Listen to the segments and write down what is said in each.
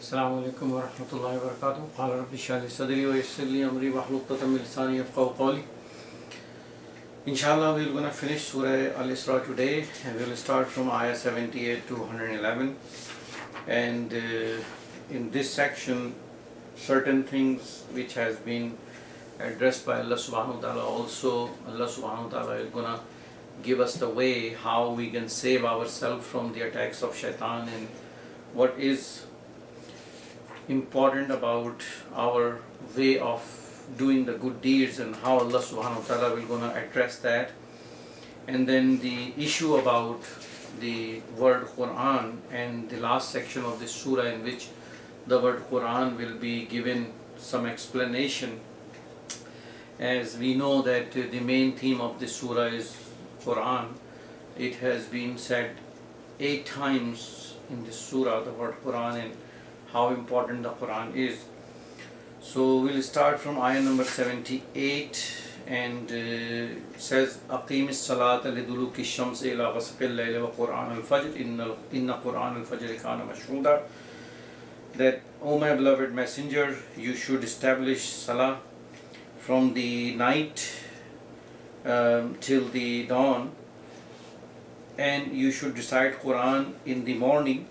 अस्सलामु अलैकुम वरहमतुल्लाहि वबरकातुहू। क़ाल रब्बि इश्रह ली सदरी व यस्सिर ली अमरी वहलुल उक़दतम मिन लिसानी यफ़क़हू क़ौली। Inshallah, we're going to finish Surah Al-Isra today, and we'll start from Ayah 78 to 111. And in this section, certain things which has been addressed by Allah subhanahu wa ta'ala. Also, Allah subhanahu wa ta'ala is going to give us the way how we can save ourselves from the attacks of shaitan, and what is important about our way of doing the good deeds, and how Allah subhanahu wa ta'ala will gonna address that. And then the issue about the word Quran, and the last section of this surah in which the word Quran will be given some explanation. As we know that the main theme of this surah is Quran. It has been said 8 times in this surah, the word Quran, and how important the Quran is. So we'll start from ayah number 78, and says Aqimis salata liduluki shams ila ghasaqil layli wa Quran al-fajr inna Quran al-fajr kana mashhuda. That, O my beloved messenger, you should establish salah from the night till the dawn, and you should recite Quran in the morning,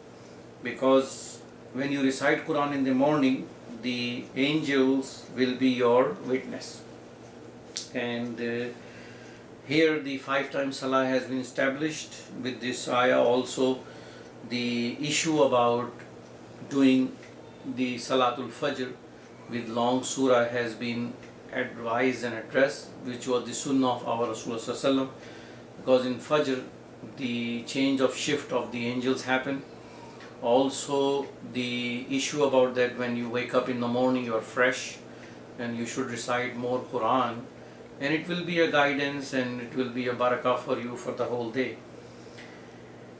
because when you recite Quran in the morning, the angels will be your witness. And here the 5 times salah has been established with this ayah. Also, the issue about doing the Salatul Fajr with long surah has been advised and addressed, which was the sunnah of our Rasulullah sallallahu alaihi wasallam, because in Fajr the change of shift of the angels happen. Also, the issue about that when you wake up in the morning you are fresh, and you should recite more Quran, and it will be a guidance and it will be a barakah for you for the whole day.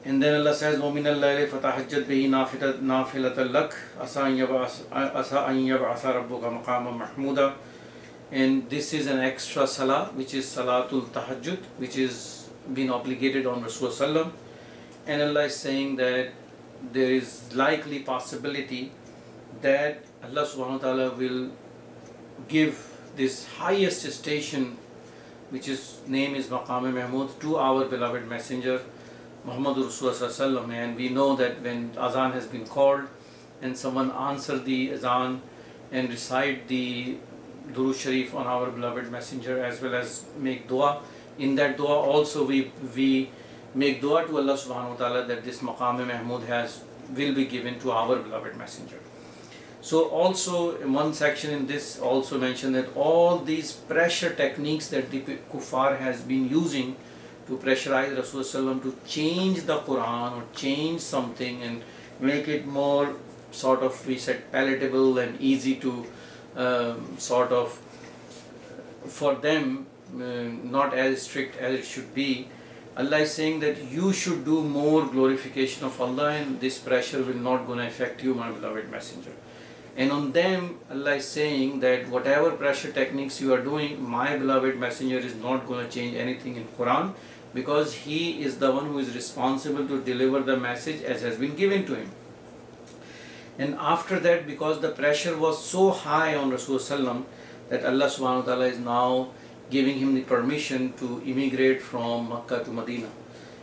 And then Allah says, وَمِنَ اللَّيْلِ فَتَهَجَّدْ بِهِ نَافِلَةً لَكَ عَسَىٰ أَن يَبْعَثَ رَبُّكَ مَقَامًا مَحْمُودًا. And this is an extra salah, which is Salatul Tahajjud, which is been obligated on Rasulullah sallallahu alaihi wasallam. And Allah is saying that there is likely possibility that Allah subhanahu wa ta'ala will give this highest station, which is name is Maqam Mahmud, to our beloved messenger Muhammadur Rasulullah sallallahu alaihi wasallam. And we know that when azan has been called and someone answer the azan and recite the Durood Sharif on our beloved messenger, as well as make dua, in that dua also we make dua to Allah subhanahu wa ta'ala that this Maqam Mahmud will be given to our beloved messenger. So also in one section in this also mentioned that all these pressure techniques that the kuffar has been using to pressurize Rasulullah to change the Quran or change something and make it more sort of, we said, palatable and easy to sort of for them, not as strict as it should be. Allah is saying that you should do more glorification of Allah, and this pressure will not going to affect you, my beloved messenger. And on them, Allah is saying that whatever pressure techniques you are doing, my beloved messenger is not going to change anything in Quran, because he is the one who is responsible to deliver the message as has been given to him. And after that, because the pressure was so high on Rasulullah, that Allah subhanahu wa ta'ala is now giving him the permission to immigrate from Makkah to Medina,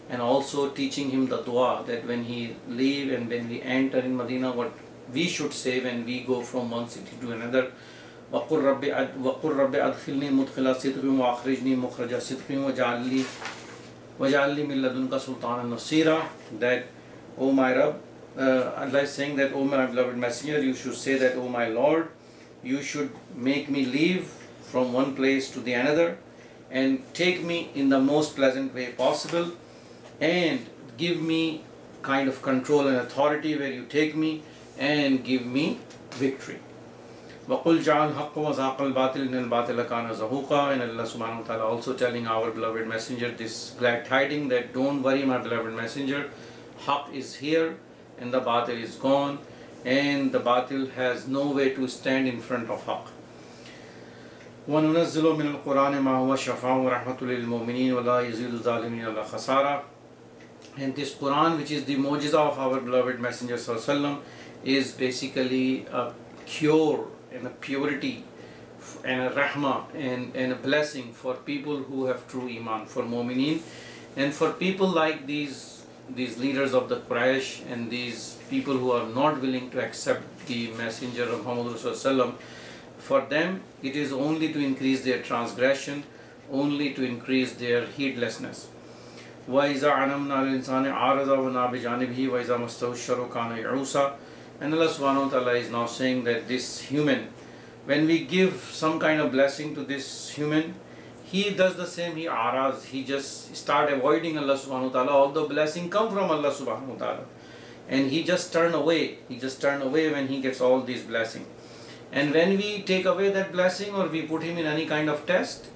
and also teaching him the dua that when he leave and when we enter in Medina, what we should say when we go from one city to another. وَقُلْ رَبِّ أَدْخِلْنِي مُدْخِلَ صِدْقٍ وَأَخْرِجْنِي مُخْرَجَ صِدْقٍ وَاجْعَلْ لِي مِن لَدُنْكَ سُلْطَانًا نَصِيرًا. That, O my Rabb, Allah is saying that, O my beloved messenger, you should say that, O my Lord, you should make me leave from one place to the another, and take me in the most pleasant way possible, and give me kind of control and authority where you take me, and give me victory. وَقُلْ جَعَلْ حَقُّ وَزَاقَ الْبَاطِلِ إِنَّ الْبَاطِلَ كَانَ زَهُوقًا. And Allah subhanahu wa ta'ala also telling our beloved messenger this glad tidings that don't worry, my beloved messenger, Haqq is here and the Batil is gone, and the Batil has no way to stand in front of Haqq. وَنُنَزِّلُ مِنَ الْقُرْآنِ مَا هُوَ شِفَاءٌ وَرَحْمَةٌ لِلْمُؤْمِنِينَ وَلَا يَزِيدُ الظَّالِمِينَ إِلَّا خَسَارًا. And this Quran, which is the mu'jiza of our beloved Messenger sallallahu alaihi wasallam, is basically a cure and a purity and a rahmah and a blessing for people who have true iman, for mu'mineen, and for people like these leaders of the Quraysh and these people who are not willing to accept the messenger of Muhammad Rasulullah. For them it is only to increase their transgression, only to increase their heedlessness. وَإِذَا عَنَمْنَا الْإِنسَانِ عَارَضَ وَنَا بِجَانِبِهِ وَإِذَا مَسَّهُ الشَّرُّ كَانَ يَئُوسًا. And Allah subhanahu wa ta'ala is now saying that this human, when we give some kind of blessing to this human, he does the same, he araz, he just start avoiding Allah subhanahu wa ta'ala, although blessing come from Allah subhanahu wa ta'ala. And he just turn away when he gets all these blessings. And when we take away that blessing or we put him in any kind of test,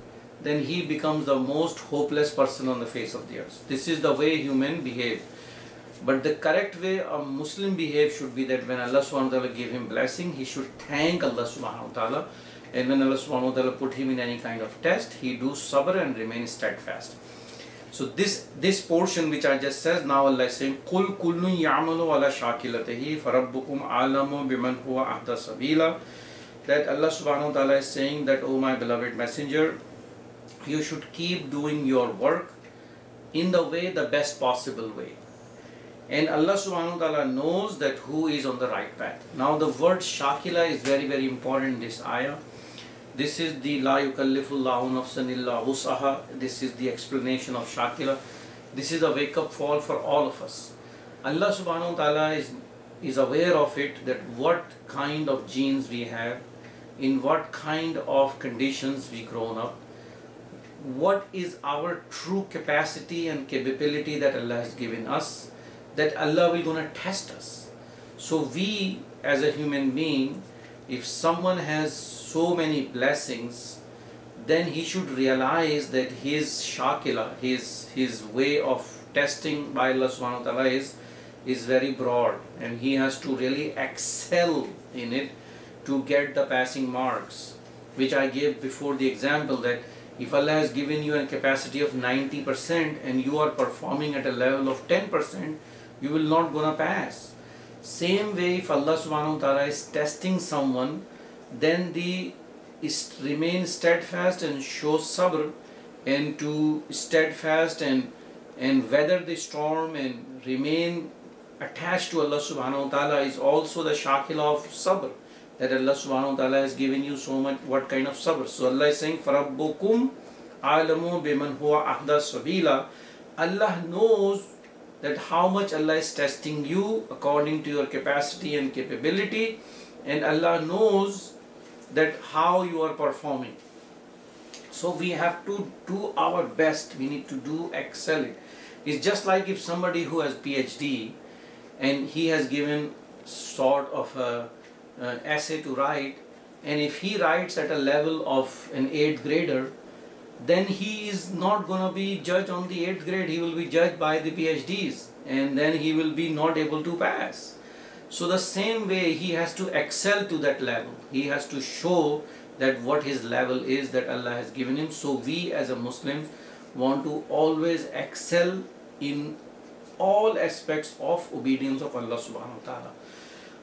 then he becomes the most hopeless person on the face of the earth. This is the way human behave. But the correct way a Muslim behave should be that when Allah subhanahu wa ta'ala give him blessing, he should thank Allah subhanahu wa ta'ala. And when Allah subhanahu wa ta'ala put him in any kind of test, he do sabr and remain steadfast. So this portion which I just said, now Allah is saying, قُلْ كُلٌّ يَعْمَلُ عَلَى شَاكِلَتِهِ فَرَبُّكُمْ عَالَمُ بِمَنْ هُوَ أَهْدَى سَبِيلًا. That Allah subhanahu wa ta'ala is saying that, O my beloved messenger, you should keep doing your work in the way, the best possible way. And Allah subhanahu wa ta'ala knows that who is on the right path. Now the word shakila is very, very important in this ayah. This is the La yukallifullahu nafsan illa wus'aha. This is the explanation of shakila. This is a wake-up call for all of us. Allah subhanahu wa ta'ala is aware of it, that what kind of genes we have, in what kind of conditions we grown up, what is our true capacity and capability that Allah has given us, that Allah will gonna test us. So we as a human being, if someone has so many blessings, then he should realize that his shakila, his way of testing by Allah subhanahu wa ta'ala is very broad, and he has to really excel in it to get the passing marks, which I gave before the example that if Allah has given you a capacity of 90% and you are performing at a level of 10%, you will not gonna pass. Same way, if Allah subhanahu wa ta'ala is testing someone, then remain steadfast and show sabr, and to steadfast and weather the storm and remain attached to Allah subhanahu wa ta'ala is also the shakila of sabr, that Allah subhanahu wa ta'ala has given you so much, what kind of sabr. So Allah is saying, فَرَبُّكُمْ عَالَمُ بِمَنْ هُوَ أَهْدَى سَبِيلًا. Allah knows that how much Allah is testing you according to your capacity and capability, and Allah knows that how you are performing. So we have to do our best, we need to do excel it. It's just like if somebody who has PhD and he has given sort of a essay to write, and if he writes at a level of an 8th grader, then he is not going to be judged on the 8th grade, he will be judged by the PhDs, and then he will be not able to pass. So the same way, he has to excel to that level, he has to show that what his level is that Allah has given him. So we as a Muslim want to always excel in all aspects of obedience of Allah subhanahu wa ta'ala.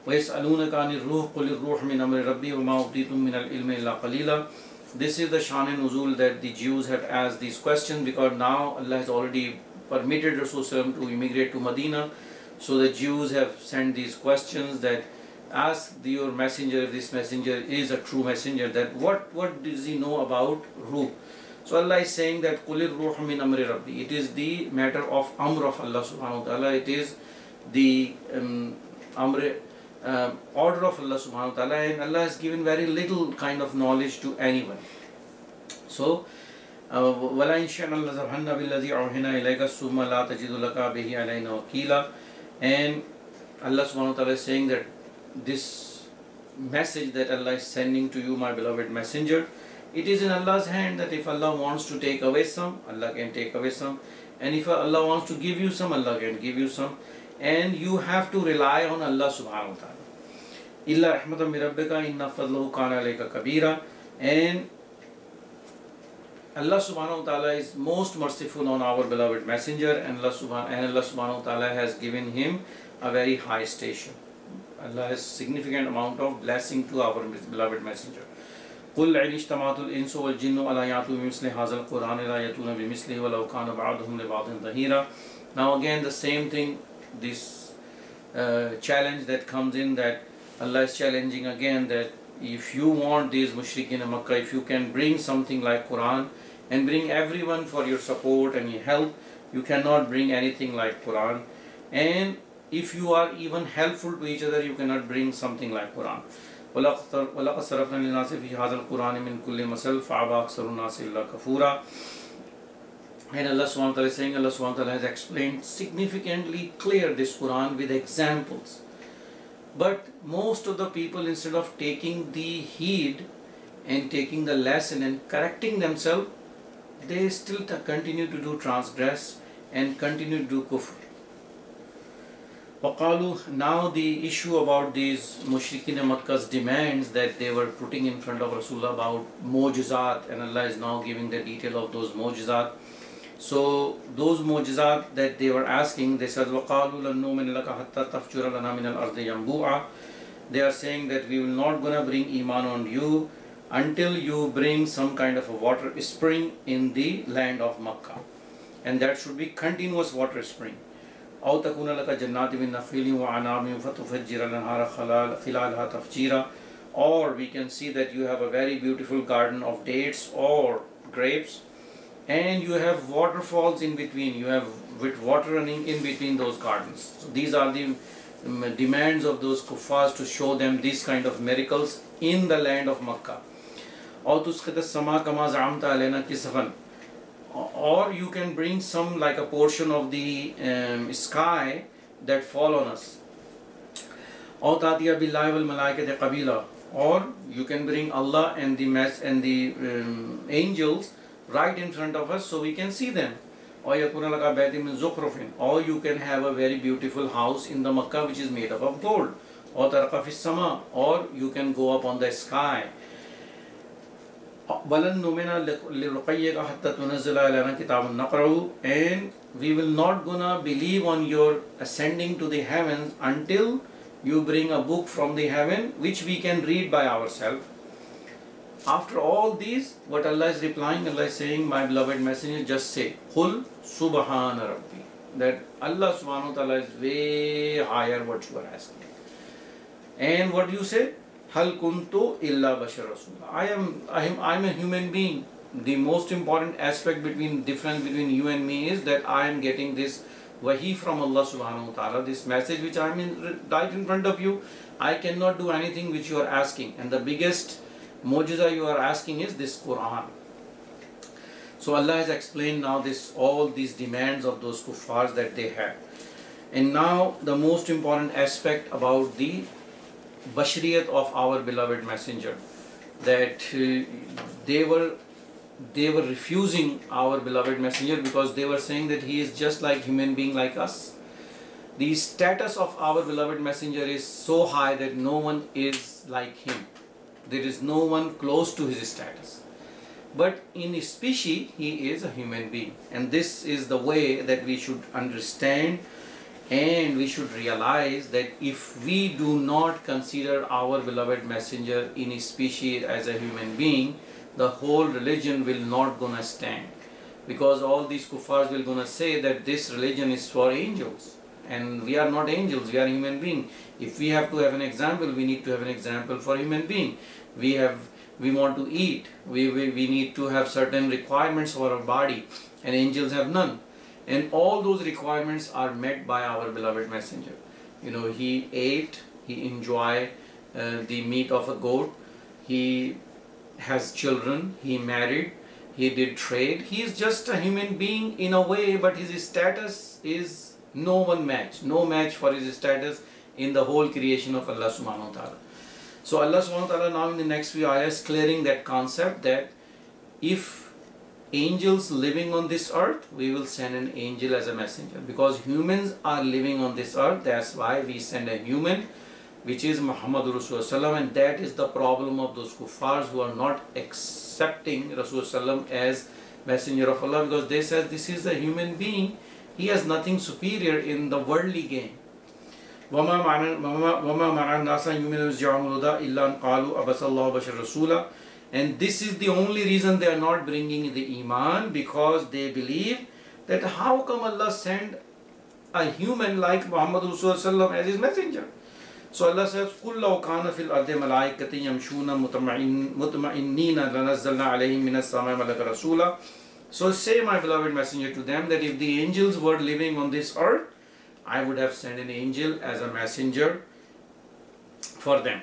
وَيَسْأَلُونَكَ عَنِ الرُّوحِ قُلِ الرُّوحُ مِنْ أَمْرِ رَبِّي وَمَا أُوتِيتُم مِّنَ الْعِلْمِ إِلَّا قَلِيلًا. This is the Shan Nuzul that the Jews have asked these questions, because now Allah has already permitted Rasulullah to immigrate to Medina. So the Jews have sent these questions that ask your messenger, if this messenger is a true messenger, that what does he know about Ruh? So Allah is saying that قُلِ الرُّوحُ مِنْ أَمْرِ رَبِّي. It is the matter of Amr of Allah subhanahu wa ta'ala. It is the order of Allah subhanahu wa ta'ala, and Allah has given very little kind of knowledge to anyone. So وَلَا إِنْ شَأْنَا لَذَهَبْنَا بِالَّذِي أَوْحَيْنَا إِلَيْكَ ثُمَّ لَا تَجِدُ لَكَ بِهِ عَلَيْنَا وَكِيلًا. And Allah subhanahu wa ta'ala is saying that this message that Allah is sending to you, my beloved messenger, it is in Allah's hand, that if Allah wants to take away some, Allah can take away some, and if Allah wants to give you some, Allah can give you some, and you have to rely on Allah subhanahu wa ta'ala. إِلَّا رَحْمَةً مِّن رَبِّكَ إِنَّ فَضْلَهُ كَانَ عَلَيْكَ كَبِيرًا. And Allah subhanahu wa ta'ala is most merciful on our beloved messenger, and Allah subhanahu wa ta'ala has given him a very high station. Allah has significant amount of blessing to our beloved messenger. قُلْ عِنِ اجْتَمَعَتُ الْإِنسُ وَالْجِنُّ أَلَا يَأْتُوا بِمِثْلِ هَذَا الْقُرْآنِ لَا يَأْتُونَ بِمِثْلِهِ وَلَوْ كَانَ بَعْضُهُمْ لِبَعْضٍ ظَهِيرًا. Now again the same thing, this challenge that comes in, that Allah is challenging again that if you want these mushrikeen in Makkah, if you can bring something like Quran and bring everyone for your support and your help, you cannot bring anything like Quran. And if you are even helpful to each other, you cannot bring something like Quran. وَلَقَدْ صَرَفْنَا لِلنَّاسِ فِي هَذَا الْقُرْآنِ مِنْ كُلِّ مَثَلٍ فَأَبَى أَكْثَرُ النَّاسِ إِلَّا كَفُورًا. And Allah subhanahu wa ta'ala is saying, Allah subhanahu wa ta'ala has explained significantly clear this Quran with examples. But most of the people, instead of taking the heed and taking the lesson and correcting themselves, they still continue to do transgress and continue to do kufr. وَقَالُوا, now the issue about these mushrikeen Makkah's demands that they were putting in front of Rasulullah about mu'jizat, and Allah is now giving the detail of those mu'jizat. So those mu'jizat that they were asking, they said, وَقَالُوا لَن نُؤْمِنَ لَكَ حَتَّى تَفْجُرَ لَنَا مِنَ الْأَرْضِ يَنْبُوعًا. They are saying that we will not gonna bring iman on you until you bring some kind of a water spring in the land of Makkah, and that should be continuous water spring. أَوْ تَكُونَ لَكَ جَنَّاتٍ مِنْ نَخِيلٍ وَأَعْنَابٍ فَتُفَجِّرَ الْأَنْهَارَ خِلَالَهَا تَفْجِيرًا. Or we can see that you have a very beautiful garden of dates or grapes, and you have waterfalls in between, you have with water running in between those gardens. So these are the demands of those kuffars, to show them these kind of miracles in the land of Makkah. أَوْ تُسْقِطَ السَّمَاءَ كَمَا زَعَمْتَ عَلَيْنَا كِسَفًا. Or you can bring some, like a portion of the sky that fall on us. أَوْ تَأْتِيَ بِاللَّهِ وَالْمَلَائِكَةِ قَبِيلًا. Or you can bring Allah and the angels right in front of us so we can see them. Or you can have a very beautiful house in the Makkah which is made up of gold. Or you can go up on the sky. And we will not gonna believe on your ascending to the heavens until you bring a book from the heaven which we can read by ourselves. After all these, what Allah is replying, Allah is saying, my beloved messenger, just say, Qul Subhana Rabbi. That Allah subhanahu wa ta'ala is way higher what you are asking. And what you say? Hal kuntu illa bashar Rasulullah. I am a human being. The most important aspect difference between you and me is that I am getting this wahi from Allah subhanahu wa ta'ala, this message which I am right in front of you. I cannot do anything which you are asking. And the biggest mu'jiza you are asking is this Quran. So Allah has explained now all these demands of those kuffars that they had. And now the most important aspect about the bashariyat of our beloved messenger, that they were refusing our beloved messenger because they were saying that he is just like human being like us. The status of our beloved messenger is so high that no one is like him. There is no one close to his status. But in his species, he is a human being. And this is the way that we should understand, and we should realize that if we do not consider our beloved messenger in his species as a human being, the whole religion will not gonna stand. Because all these kuffars will gonna say that this religion is for angels. And we are not angels, we are human beings. If we have to have an example, we need to have an example for human being. We want to eat, we need to have certain requirements for our body, and angels have none. And all those requirements are met by our beloved messenger. You know, he ate, he enjoyed the meat of a goat, he has children, he married, he did trade. He is just a human being in a way, but his status is no match for his status in the whole creation of Allah subhanahu wa ta'ala. So Allah subhanahu wa ta'ala now in the next few ayahs clearing that concept that if angels living on this earth, we will send an angel as a messenger. Because humans are living on this earth, that's why we send a human, which is Muhammadur Rasulullah, and that is the problem of those kuffars who are not accepting Rasulullah as messenger of Allah, because they say this is a human being, he has nothing superior in the worldly game. وَمَا مَعَ النَّاسَ يُؤْمِنُونَ يَزْعُمُ الْهُدَى إِلَّا أَنْ قَالُوا أَبَثَ اللَّهُ بَشَرًا رَسُولًا. And this is the only reason they are not bringing the Iman, because they believe that how come Allah sent a human like Muhammad Rasulullah as his messenger. So Allah says, قُلْ لَوْ كَانَ فِي الْأَرْضِ مَلَائِكَةٌ يَمْشُونَ مُطْمَئِنِّينَ لَنَزَّلْنَا عَلَيْهِم مِّنَ السَّمَاءِ مَلَكًا رَسُولًا. So say, my beloved messenger, to them that if the angels were living on this earth, I would have sent an angel as a messenger for them.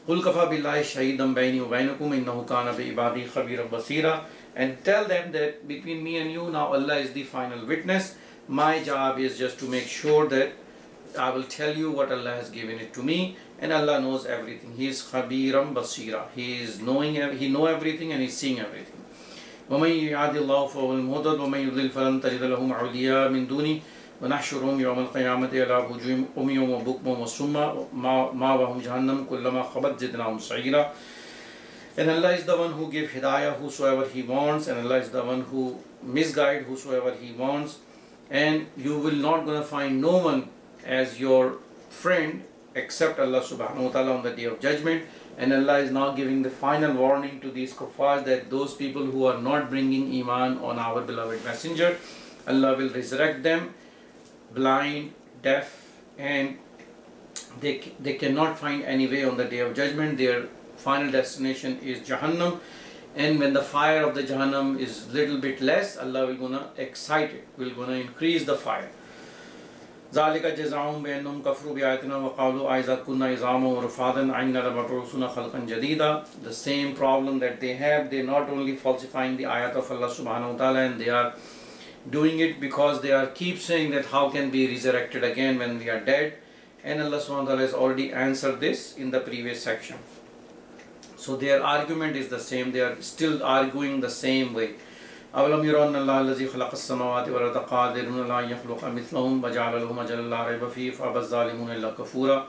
قُلْ كَفَى بِاللَّهِ شَهِيدًا بَيْنِي وَبَيْنَكُمْ إِنَّهُ كَانَ بِعِبَادِهِ خَبِيرًا بَصِيرًا. And tell them that between me and you, now Allah is the final witness. My job is just to make sure that I will tell you what Allah has given it to me, and Allah knows everything. He is Khabiram Basira. He is knowing, He knows everything and He is seeing everything. وَمَنْ يُعَادِ اللَّهُ فَهُوَ الْمُهْتَدِ وَمَنْ يُضْلِلْ فَلَنْ تَجِدَ لَهُمْ أَوْلِيَاءَ مِنْ دُونِهِ وَنَحْشُرُهُمْ يَوْمَ الْقِيَامَةِ عَلَى وُجُوهِهِمْ عُمْيًا وَبُكْمًا وَصُمًّا مَأْوَاهُمْ جَهَنَّمُ كُلَّمَا خَبَتْ زِدْنَاهُمْ سَعِيرًا. And Allah is the one who gives hidayah whosoever He wants, and Allah is the one who misguides whosoever He wants. And you will not gonna find no one as your friend except Allah subhanahu wa ta'ala on the day of judgment. And Allah is now giving the final warning to these kuffars that those people who are not bringing Iman on our beloved messenger, Allah will resurrect them blind, deaf, and they cannot find any way on the day of judgment. Their final destination is Jahannam. And when the fire of the Jahannam is little bit less, Allah will gonna excite it, will gonna increase the fire. ذَلِكَ جَزَاؤُهُمْ بِأَنَّهُمْ كَفَرُوا بِآيَاتِنَا وَقَالُوا أَإِذَا كُنَّا عِظَامًا وَرُفَاتًا أَإِنَّا لَمَبْعُوثُونَ خَلْقًا جَدِيدًا. The same problem that they have, they not only falsifying the ayat of Allah subhanahu wa ta'ala, and they are doing it because they are keep saying that how can we be resurrected again when we are dead. And Allah subhanahu wa ta'ala has already answered this in the previous section. So their argument is the same, they are still arguing the same way. أَوَلَمْ يَرَوْا أَنَّ اللَّهَ الَّذِي خَلَقَ السَّمَاوَاتِ وَالْأَرْضَ قَادِرٌ عَلَىٰ أَن يَخْلُقَ مِثْلَهُم وَجَعَلَ لَهُمْ أَجَلًا لَّا رَيْبَ فِيهِ فَأَبَى الظَّالِمُونَ إِلَّا كُفُورًا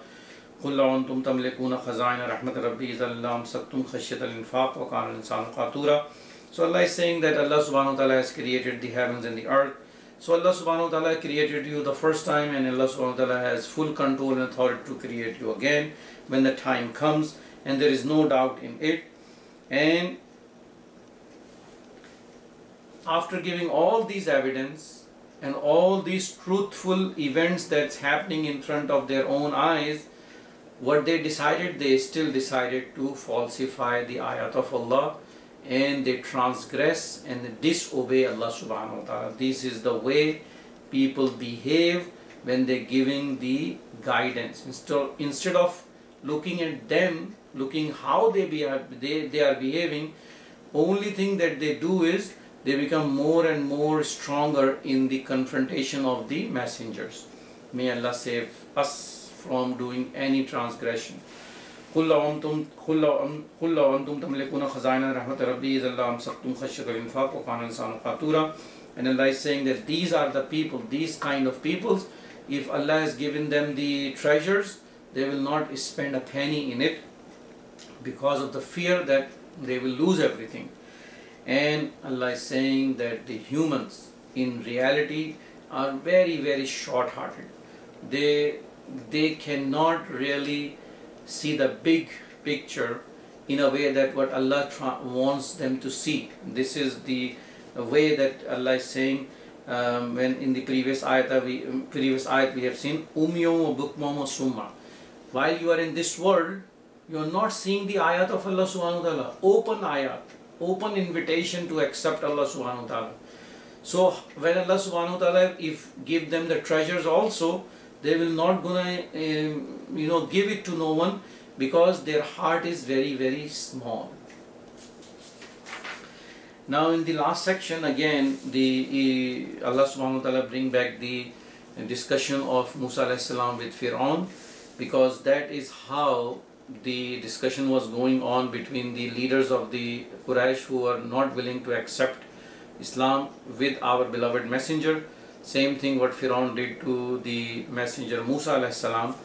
قُل لَّوْ أَنتُمْ تَمْلِكُونَ خَزَائِنَ رَحْمَةِ رَبِّي إِذًا لَّأَمْسَكْتُمْ خَشْيَةَ الْإِنفَاقِ وَكَانَ الْإِنسَانُ قَتُورًا. So Allah is saying that Allah subhanahu wa ta'ala has created the heavens and the earth. So Allah subhanahu wa ta'ala created you the first time, and Allah subhanahu wa ta'ala has full control and authority to create you again when the time comes, and there is no doubt in it. And after giving all these evidence and all these truthful events that's happening in front of their own eyes, what they decided, they still decided to falsify the ayat of Allah, and they transgress and they disobey Allah subhanahu wa ta'ala. This is the way people behave when they're giving the guidance. Instead of looking at them, looking how they are behaving, only thing that they do is they become more and more stronger in the confrontation of the messengers. May Allah save us from doing any transgression. قُلْ لَوْ أَنْتُمْ تَمْلِكُونَ خَزَائِنَ رَحْمَةِ رَبِّي إِذًا لَّأَمْسَكْتُمْ خَشْيَةَ الْإِنفَاقِ وَكَانَ الْإِنسَانُ قَتُورًا. And Allah is saying that these are the people, these kind of peoples, if Allah has given them the treasures, they will not spend a penny in it because of the fear that they will lose everything. And Allah is saying that the humans in reality are very, very short-hearted. They cannot really see the big picture in a way that what Allah wants them to see. This is the way that Allah is saying when in the previous ayat we have seen umyum wa bukmum wa summa. While you are in this world, you are not seeing the ayat of Allah subhanahu wa ta'ala. Open ayat, open invitation to accept Allah subhanahu wa ta'ala. So when Allah subhanahu wa ta'ala if give them the treasures also, they will not gonna give it to no one, because their heart is very, very small. Now in the last section again, Allah subhanahu wa ta'ala bring back the discussion of Musa alayhi salam with Fir'aun, because that is how the discussion was going on between the leaders of the Quraysh who are not willing to accept Islam with our beloved messenger. Same thing what Fir'aun did to the messenger Musa alayhi salam,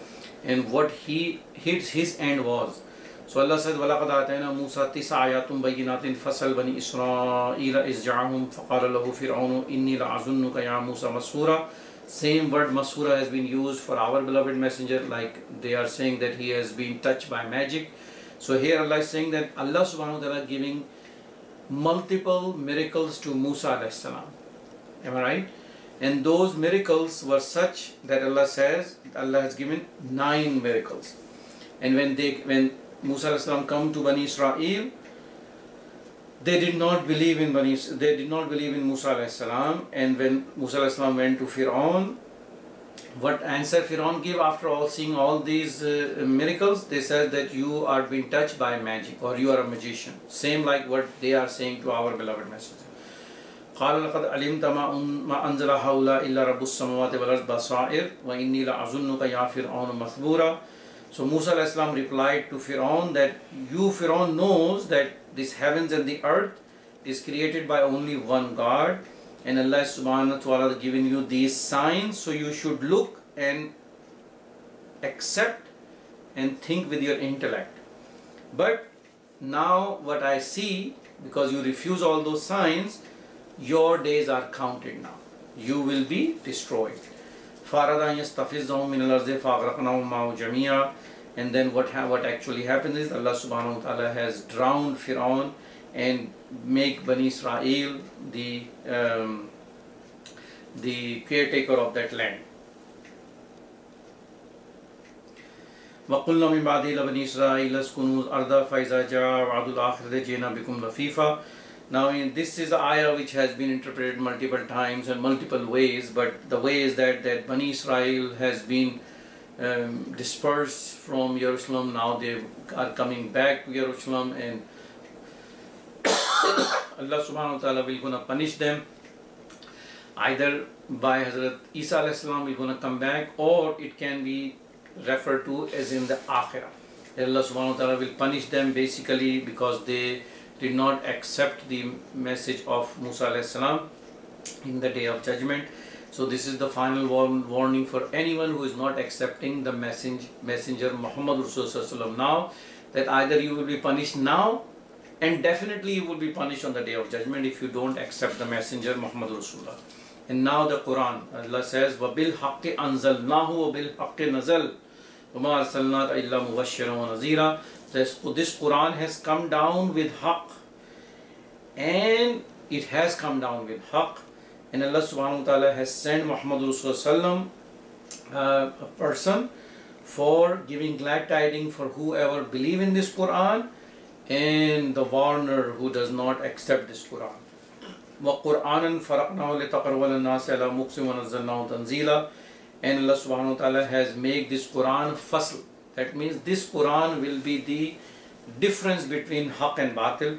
and what his end was. So Allah says, وَلَقَدْ آتَيْنَا مُوسَى تِسْعَ آيَاتٍ بَيِّنَاتٍ فَاسْأَلْ بَنِي إِسْرَائِيلَ إِذْ جَاءَهُمْ فَقَالَ لَهُ فِرْعَوْنُ إِنِّي لَأَظُنُّكَ يَا مُوسَى مَسْحُورًا Same word masura has been used for our beloved messenger, like they are saying that he has been touched by magic. So here Allah is saying that Allah subhanahu wa ta'ala giving multiple miracles to Musa alayhi salam. Am I right? And those miracles were such that Allah says Allah has given 9 miracles. And when Musa alayhi salam come to Bani Israel, they did not believe in Musa alayhi salam. And when Musa alayhi salam went to Fir'aun, what answer Fir'aun gave after all seeing all these miracles? They said that you are being touched by magic, or you are a magician. Same like what they are saying to our beloved messenger. قال لقد علمت ما أنزل هؤلاء إلا رب السماوات والأرض بصائر وإني لأظنك يا فرعون مثبورا. So Musa alayhi salam replied to Fir'aun that you, Fir'aun, knows that this heavens and the earth is created by only one God, and Allah subhanahu wa ta'ala has given you these signs, so you should look and accept and think with your intellect. But now what I see, because you refuse all those signs, your days are counted now. You will be destroyed. And then what actually happens is Allah subhanahu wa ta'ala has drowned Fir'aun and make Bani Israel the caretaker of that land. وَقُلْنَا مِنْ بَعْدِهِ لَبَنِي إِسْرَائِيلَ اسْكُنُوا الْأَرْضَ فَإِذَا جَاءَ وَعْدُ الْآخِرَةِ جِئْنَا بِكُمْ لَطِيفًا. Now this is an ayah which has been interpreted multiple times and multiple ways, but the way is that Bani Israel has been dispersed from Jerusalem. Now they are coming back to Jerusalem, and Allah subhanahu wa ta'ala will gonna punish them either by Hazrat Isa alayhi salam will gonna come back, or it can be referred to as in the Akhirah. Allah subhanahu wa ta'ala will punish them basically because they did not accept the message of Musa alayhi salam in the day of judgment. So this is the final warning for anyone who is not accepting the messenger Muhammad Rasulullah now, that either you will be punished now, and definitely you will be punished on the day of judgment if you don't accept the messenger Muhammad Rasulullah. And now the Quran, Allah says, وَبِالْحَقِّ أَنزَلْنَاهُ وَبِالْحَقِّ نَزَلْ وَمَا أَرْسَلْنَاكَ إِلَّا مُبَشِّرًا وَنَذِيرًا. This Quran has come down with haqq, and it has come down with haqq, and Allah subhanahu wa ta'ala has sent Muhammad Rasulullah a person for giving glad tidings for whoever believe in this Quran, and the warner who does not accept this Quran. وَقُرْآنًا فَرَقْنَاهُ لِتَقْرَبَ النَّاسِ عَلَى مُكْثٍ وَنَزَّلْنَاهُ تَنزِيلًا. And Allah subhanahu wa ta'ala has made this Quran fasl. That means this Quran will be the difference between haqq and batil.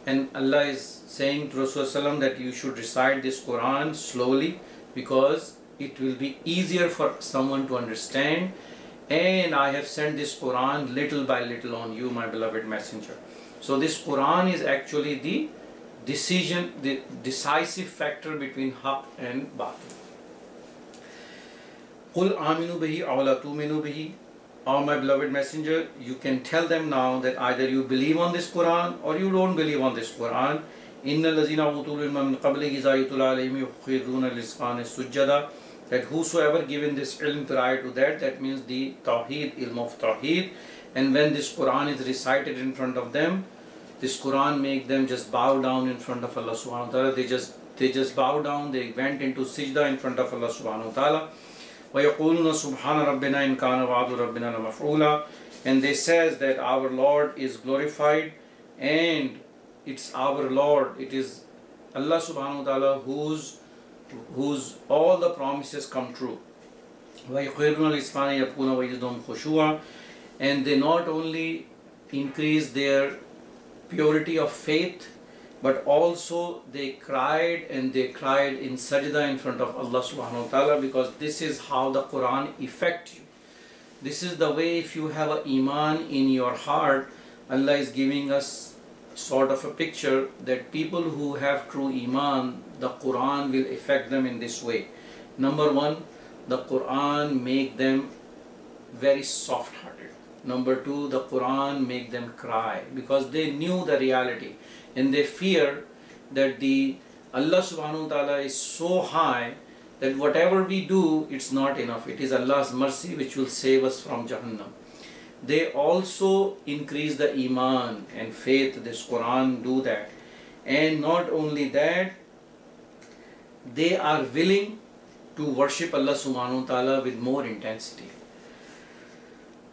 And Allah is saying to Rasulullah that you should recite this Quran slowly, because it will be easier for someone to understand. And I have sent this Quran little by little on you, my beloved messenger. So this Quran is actually the decisive factor between haqq and batil. قُلْ آمِنُوا بِهِ أَوْ لَا تُؤْمِنُوا بِهِ. Oh my beloved messenger, you can tell them now that either you believe on this Quran or you don't believe on this Quran. إِنَّ الَّذِينَ أُوتُوا الْعِلْمَ مِنْ قَبْلِهِ إِذَا يُتْلَى عَلَيْهِمْ يُخِرُّونَ لِلْأَذْقَانِ سُجَّدًا. That whosoever given this ilm prior to that means the Tawheed, ilm of Tawheed, and when this Quran is recited in front of them, this Quran make them just bow down in front of Allah subhanahu wa ta'ala. They just bow down, they went into sajda in front of Allah subhanahu wa ta'ala. وَيَقُولُونَ سُبْحَانَ رَبِّنَا إِنْ كَانَ وَعْدُ رَبِّنَا لَمَفْعُولًا. And they says that our Lord is glorified, and it's our Lord, it is Allah subhanahu wa ta'ala whose all the promises come true. وَيَقِرُونَ الْإِسْفَانِ يَبْقُونَ وَيَزْدُهُمْ خُشُوعًا. And they not only increase their purity of faith, but also they cried in sajda in front of Allah subhanahu wa ta'ala, because this is how the Quran affects you. This is the way, if you have an iman in your heart, Allah is giving us sort of a picture that people who have true iman, the Quran will affect them in this way. Number one, the Quran make them very soft-hearted. Number two, the Quran make them cry because they knew the reality, and they fear that the Allah subhanahu wa ta'ala is so high that whatever we do, it's not enough. It is Allah's mercy which will save us from Jahannam. They also increase the Iman and faith. This Quran do that. And not only that, they are willing to worship Allah subhanahu wa ta'ala with more intensity.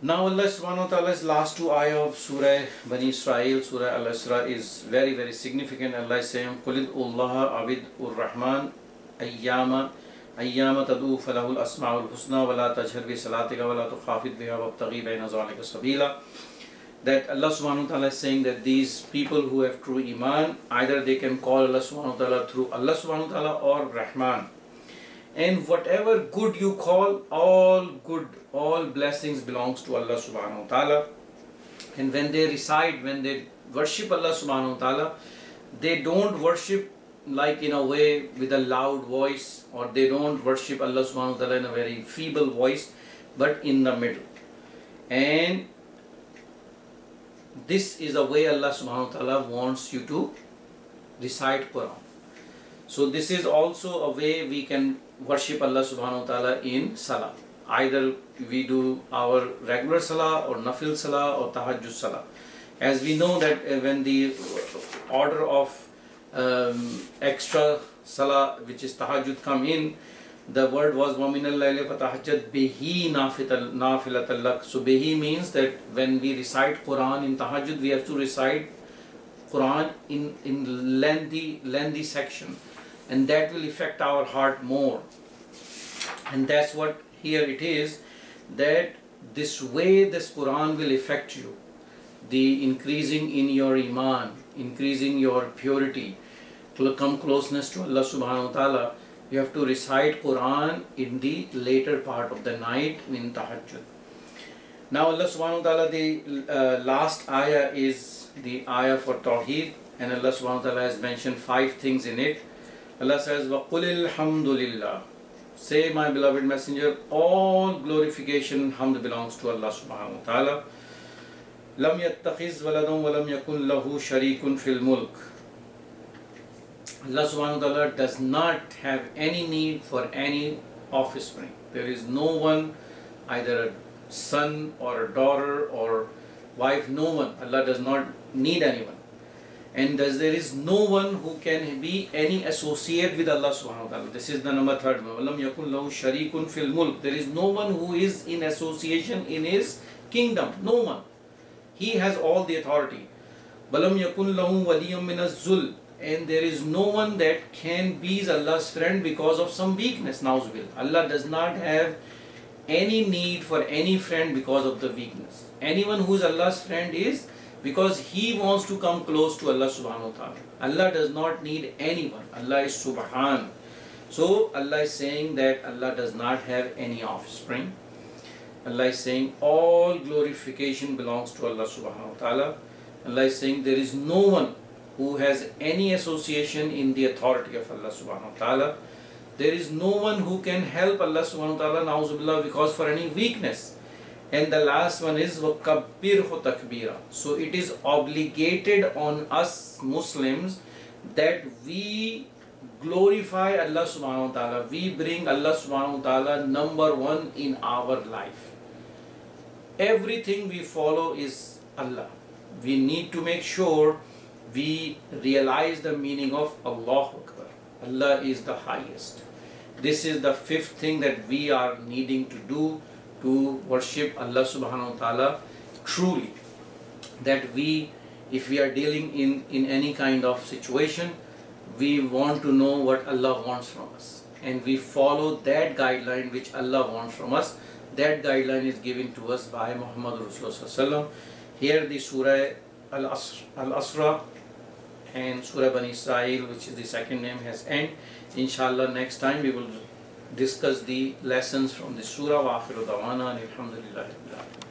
Now Allah subhanahu wa ta'ala's last two ayah of Surah Bani Israel, Surah Al-Isra, is very, very significant. Allah is saying, قُلِ اللَّهَ عَبِدُ الرَّحْمَنِ أَيَّامَ تَدُعُوا فَلَهُ الْأَسْمَاءُ الْحُسْنَى وَلَا تَجْهَرْ بِصَلَاتِكَ وَلَا تُخَافِتْ بِهَا وَابْتَغِ بَيْنَ ذَلِكَ سَبِيلًا. That Allah subhanahu wa ta'ala is saying that these people who have true Iman, either they can call Allah subhanahu wa ta'ala through Allah subhanahu wa ta'ala or Rahman. And whatever good you call, all good, all blessings belongs to Allah subhanahu wa ta'ala. And when they recite, when they worship Allah subhanahu wa ta'ala, they don't worship like in a way with a loud voice, or they don't worship Allah subhanahu wa ta'ala in a very feeble voice, but in the middle. And this is the way Allah subhanahu wa ta'ala wants you to recite Quran. So this is also a way we can worship Allah subhanahu wa ta'ala in Salah. Either we do our regular Salah or Nafil Salah or Tahajjud Salah. As we know that when the order of extra Salah, which is Tahajjud, come in, the word was وَمِنَ اللَّيْلِ فَتَهَجَّدْ بِهِ نَافِلَةً لَكَ. So Bihi means that when we recite Quran in Tahajjud, we have to recite Quran in lengthy section, and that will affect our heart more. And that's what here it is, that this way this Quran will affect you, the increasing in your Iman, increasing your purity, to come closeness to Allah subhanahu wa ta'ala. You have to recite Quran in the later part of the night in Tahajjud. Now Allah subhanahu wa ta'ala, the last ayah is the ayah for Tawheed, and Allah subhanahu wa ta'ala has mentioned 5 things in it. Allah says, وَقُلِ الْحَمْدُ لِلَّهِ. Say, my beloved messenger, all glorification, hamd belongs to Allah subhanahu wa ta'ala. لَمْ يَتَّخِذْ وَلَدًا وَلَمْ يَكُنْ لَهُ شَرِيكٌ فِي الْمُلْكِ. Allah subhanahu wa ta'ala does not have any need for any offspring. There is no one, either a son or a daughter or wife, no one. Allah does not need anyone. And there is no one who can be any associate with Allah subhanahu wa ta'ala. This is the number 3rd one. وَلَمْ يَكُنْ لَهُ شَرِيكٌ فِي الْمُلْكِ. There is no one who is in association in His kingdom. No one. He has all the authority. وَلَمْ يَكُنْ لَهُ وَلِيٌّ مِّنَ الذُّلِّ. And there is no one that can be Allah's friend because of some weakness. Na'uzubillah. Allah does not have any need for any friend because of the weakness. Anyone who is Allah's friend is because he wants to come close to Allah subhanahu wa ta'ala. Allah does not need anyone. Allah is subhan. So Allah is saying that Allah does not have any offspring. Allah is saying all glorification belongs to Allah subhanahu wa ta'ala. Allah is saying there is no one who has any association in the authority of Allah subhanahu wa ta'ala. There is no one who can help Allah subhanahu wa ta'ala, na'uzubillah, because for any weakness. And the last one is وَكَبِّرْهُ تَكْبِيرًا. So it is obligated on us Muslims that we glorify Allah subhanahu wa ta'ala. We bring Allah subhanahu wa ta'ala number 1 in our life. Everything we follow is Allah. We need to make sure we realize the meaning of Allahu Akbar. Allah is the highest. This is the 5th thing that we are needing to do to worship Allah subhanahu wa ta'ala truly. That we, if we are dealing in any kind of situation, we want to know what Allah wants from us. And we follow that guideline which Allah wants from us. That guideline is given to us by Muhammad Rasulullah. Here the Surah Al-Asra and Surah Bani Israel, which is the 2nd name, has end. Inshallah, next time we will discuss the lessons from the Surah. Wa akhiru dawana alhamdulillahi rabbil alamin.